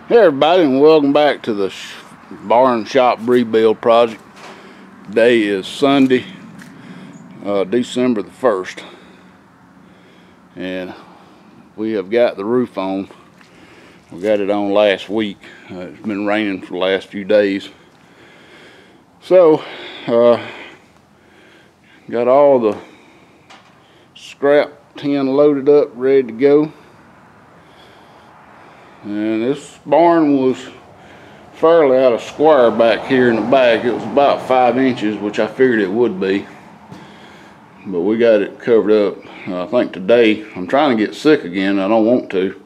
Hey everybody, and welcome back to the barn shop rebuild project. Today is Sunday, December the 1st, and we have got the roof on. We got it on last week. It's been raining for the last few days, so got all the scrap tin loaded up, ready to go. And this barn was fairly out of square back here in the back. It was about 5 inches, which I figured it would be, but we got it covered up. I think today, I'm trying to get sick again. I don't want to,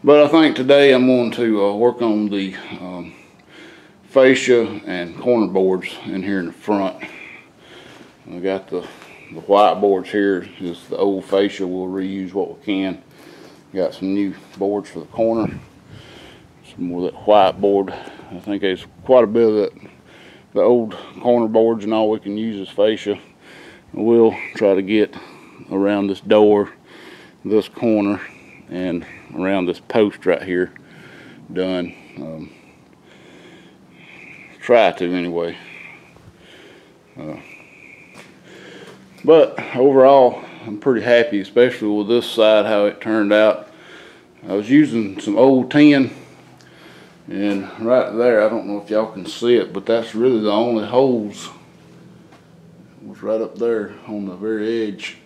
but I think today I'm going to work on the fascia and corner boards in here in the front. I got the white boards here. Just the old fascia. We'll reuse what we can. Got some new boards for the corner, some more of that white board. I think there's quite a bit of that, the old corner boards and all we can use as fascia. We'll try to get around this door, this corner, and around this post right here done. Try to anyway. But overall, I'm pretty happy, especially with this side, how it turned out. I was using some old tin, and right there, I don't know if y'all can see it, but that's really the only holes. It was right up there on the very edge.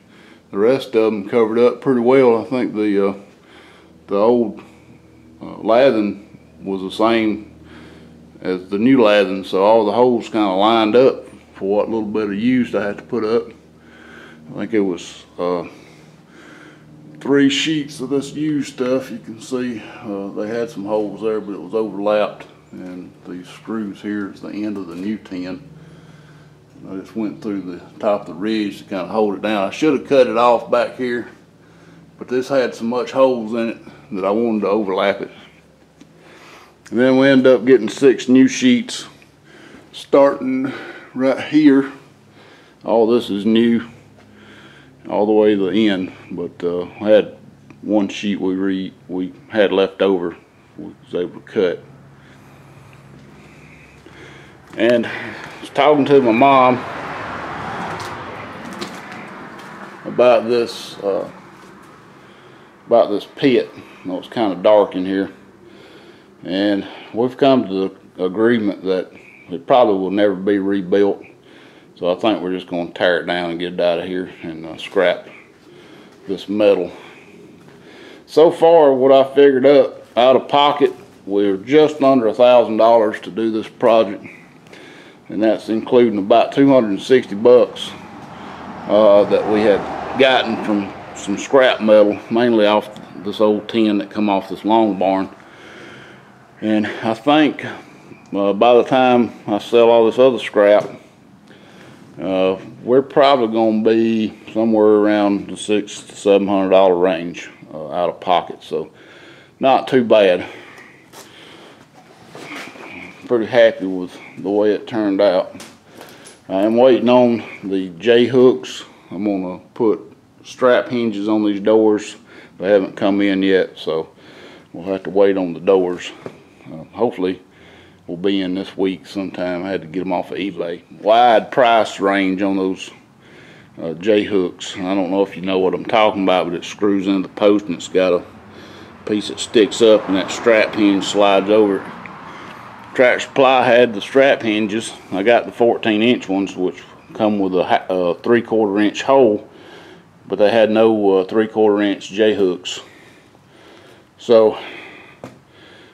The rest of them covered up pretty well. I think the old lathing was the same as the new lathing, so all the holes kind of lined up for what little bit of used I had to put up. I think it was 3 sheets of this used stuff. You can see they had some holes there, but it was overlapped, and these screws here is the end of the new tin. I just went through the top of the ridge to kind of hold it down. I should have cut it off back here, but this had so much holes in it that I wanted to overlap it. And then we ended up getting 6 new sheets starting right here. All this is new all the way to the end, but I had 1 sheet we had left over, we was able to cut. And I was talking to my mom about this pit. It's kind of dark in here, and we've come to the agreement that it probably will never be rebuilt. So I think we're just going to tear it down and get it out of here and scrap this metal. So far, what I figured up out of pocket, we're just under $1,000 to do this project, and that's including about 260 bucks that we had gotten from some scrap metal, mainly off this old tin that come off this long barn. And I think by the time I sell all this other scrap, we're probably going to be somewhere around the $600 to $700 range out of pocket, so not too bad. Pretty happy with the way it turned out. I am waiting on the J-hooks. I'm going to put strap hinges on these doors. They haven't come in yet, so we'll have to wait on the doors. Hopefully will be in this week sometime. I had to get them off of eBay. Wide price range on those J-hooks. I don't know if you know what I'm talking about, but it screws into the post and it's got a piece that sticks up, and that strap hinge slides over it. Tractor Supply had the strap hinges. I got the 14-inch ones, which come with a 3/4 inch hole, but they had no 3/4 inch J-hooks. So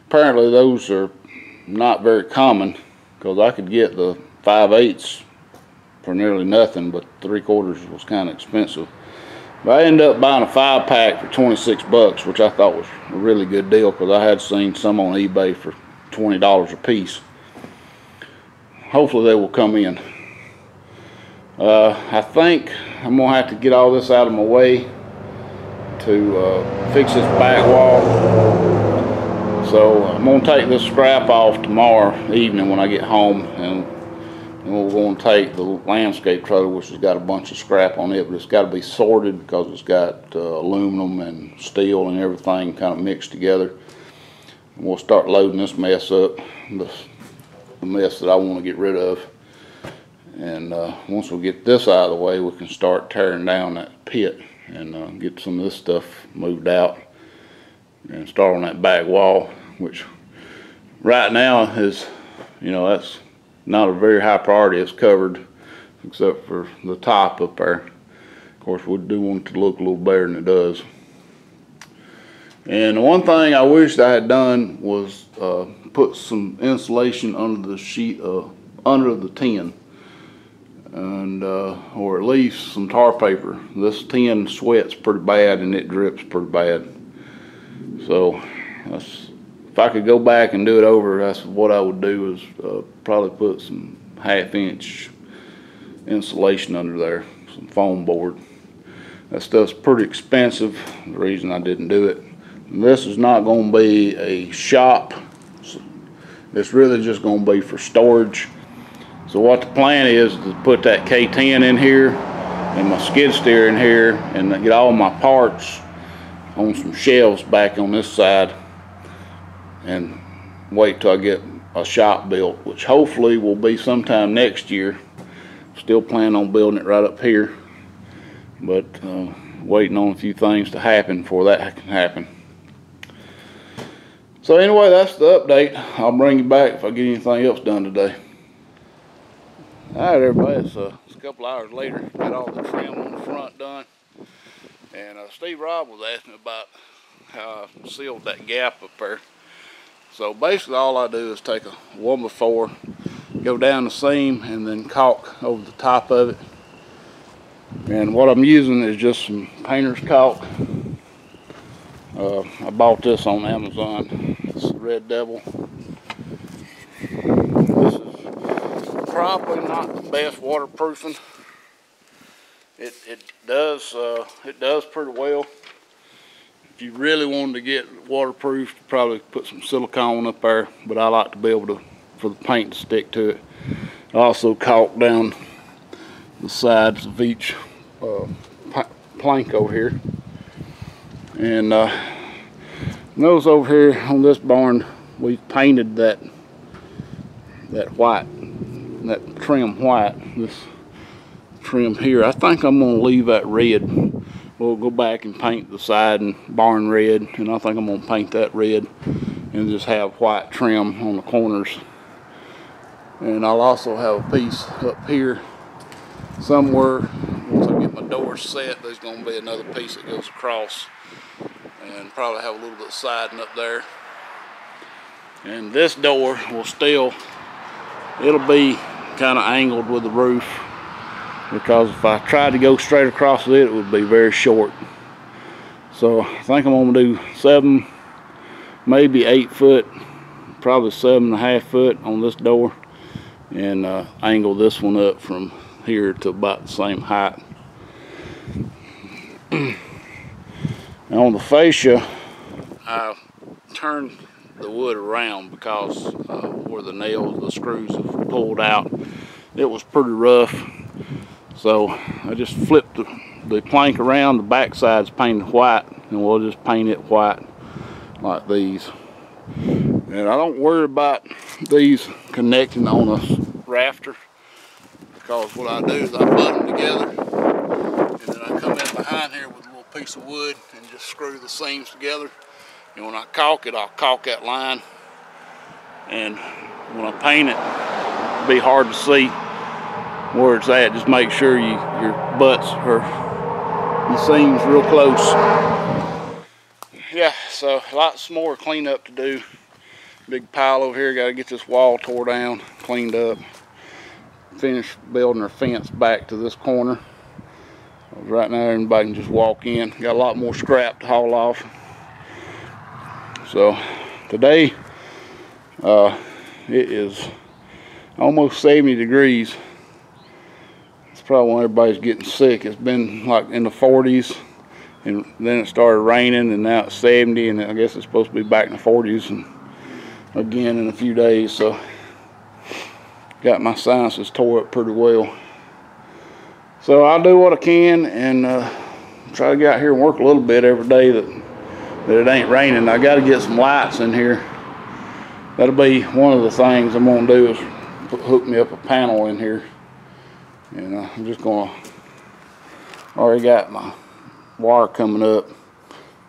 apparently those are not very common, because I could get the 5/8 for nearly nothing, but 3/4 was kind of expensive. But I ended up buying a 5-pack for 26 bucks, which I thought was a really good deal, because I had seen some on eBay for $20 a piece. Hopefully they will come in. I think I'm gonna have to get all this out of my way to fix this back wall. So I'm going to take this scrap off tomorrow evening when I get home, and we're going to take the landscape trailer, which has got a bunch of scrap on it, but it's got to be sorted because it's got aluminum and steel and everything kind of mixed together. And we'll start loading this mess up, the mess that I want to get rid of. And once we get this out of the way, we can start tearing down that pit and get some of this stuff moved out and start on that back wall, which right now is, you know, that's not a very high priority. It's covered except for the top up there. Of course, we do want it to look a little better than it does. And the one thing I wished I had done was put some insulation under the sheet, under the tin, and or at least some tar paper. This tin sweats pretty bad and it drips pretty bad. So if I could go back and do it over, that's what I would do, is probably put some 1/2 inch insulation under there, some foam board. That stuff's pretty expensive, the reason I didn't do it. And this is not going to be a shop. It's really just going to be for storage. So what the plan is to put that K10 in here and my skid steer in here and get all my parts on some shelves back on this side and wait till I get a shop built, which hopefully will be sometime next year. Still planning on building it right up here, but waiting on a few things to happen before that can happen. So anyway, that's the update. I'll bring you back if I get anything else done today. Alright everybody, it's a couple hours later. Got all the trim on the front done. And Steve Robb was asking about how I sealed that gap up there. So basically all I do is take a 1x4, go down the seam and then caulk over the top of it. And what I'm using is just some painter's caulk. I bought this on Amazon. It's Red Devil. This is probably not the best waterproofing. It does pretty well. If you really wanted to get waterproof, probably put some silicone up there, but I like to be able to, for the paint to stick to it. I also caulk down the sides of each plank over here. And notice over here on this barn, we've painted that white, that trim white, this trim here. I think I'm going to leave that red. We'll go back and paint the side and barn red, and I think I'm going to paint that red and just have white trim on the corners. And I'll also have a piece up here somewhere. Once I get my doors set, there's going to be another piece that goes across, and probably have a little bit of siding up there. And this door will still, it'll be kind of angled with the roof, because if I tried to go straight across with it, it would be very short. So I think I'm going to do 7, maybe 8 foot, probably 7.5 foot on this door, and angle this one up from here to about the same height. Now on the fascia, I turned the wood around because where the nails, the screws have pulled out, it was pretty rough. So I just flipped the plank around. The back side's painted white, and we'll just paint it white like these. And I don't worry about these connecting on a rafter, because what I do is I butt them together, and then I come in behind here with a little piece of wood and just screw the seams together. And when I caulk it, I'll caulk that line, and when I paint it, it'll be hard to see where it's at. Just make sure your butts are the seams real close. Yeah, so lots more cleanup to do. Big pile over here. Got to get this wall tore down, cleaned up. Finish building our fence back to this corner. Right now everybody can just walk in. Got a lot more scrap to haul off. So today it is almost 70 degrees. It's probably when everybody's getting sick. It's been like in the 40s, and then it started raining, and now it's 70, and I guess it's supposed to be back in the 40s and again in a few days. So got my sinuses tore up pretty well. So I'll do what I can and try to get out here and work a little bit every day that it ain't raining. I got to get some lights in here that'll be one of the things I'm gonna do, is hook me up a panel in here. And I'm just gonna, already got my wire coming up.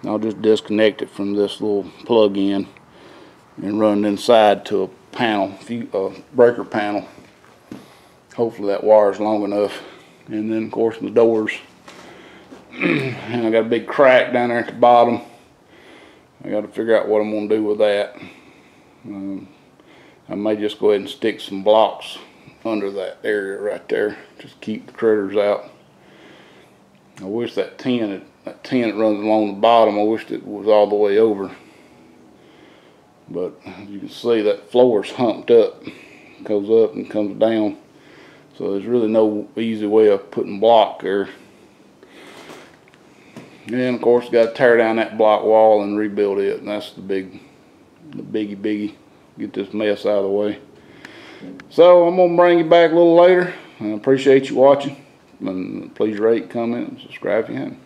I'll just disconnect it from this little plug-in and run it inside to a panel, breaker panel. Hopefully that wire is long enough. And then of course the doors, and I got a big crack down there at the bottom. I got to figure out what I'm going to do with that. I may just go ahead and stick some blocks under that area right there, just keep the critters out. I wish that tin that runs along the bottom, I wished it was all the way over. But as you can see, that floor's humped up, goes up and comes down. So there's really no easy way of putting block there. And of course, got to tear down that block wall and rebuild it. And that's the biggie. Get this mess out of the way. So I'm gonna bring you back a little later. I appreciate you watching. And please rate, comment, and subscribe if you haven't.